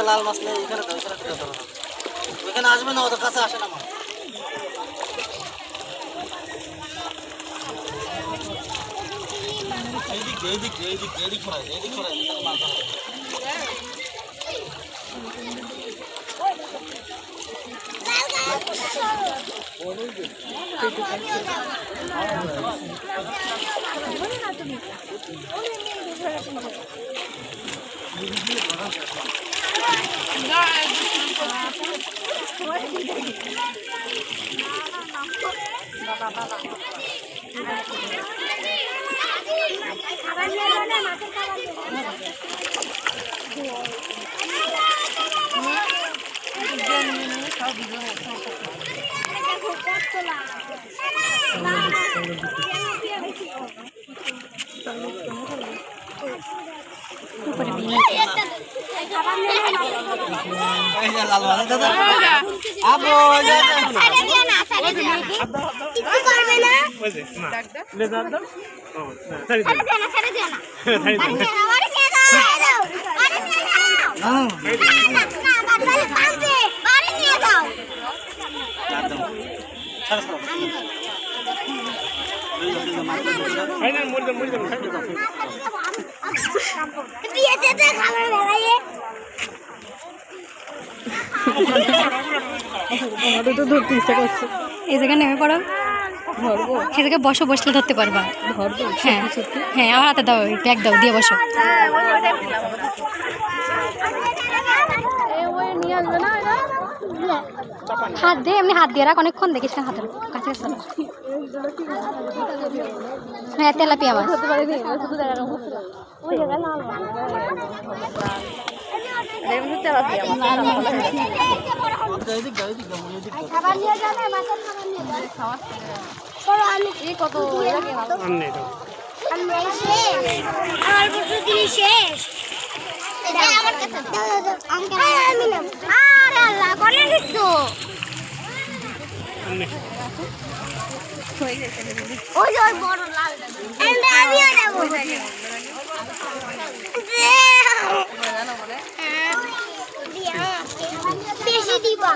লাল মাছ নেই এখানে তো ওইখানে আসবে না, ওদের কাছে আসে না মাছ। এইদিক ছড়াই মাছ ধরা। তো ধরতে ইচ্ছা করছে, এই জায়গায় নেমে পড়ো, ধরবো এই জায়গায় বসো, বসলে ধরতে পারবা। ধরবো? হ্যাঁ হ্যাঁ, আমার হাতে দাও, ব্যাগ দাও, দিয়ে বসো। হাত দিয়ে এমনি হাত দিয়ে রাখ, অনেকক্ষণ দেখিস না হাতের কাছে। হ্যাঁ, তেলাপিয়া মাছ। বেশি দিবা।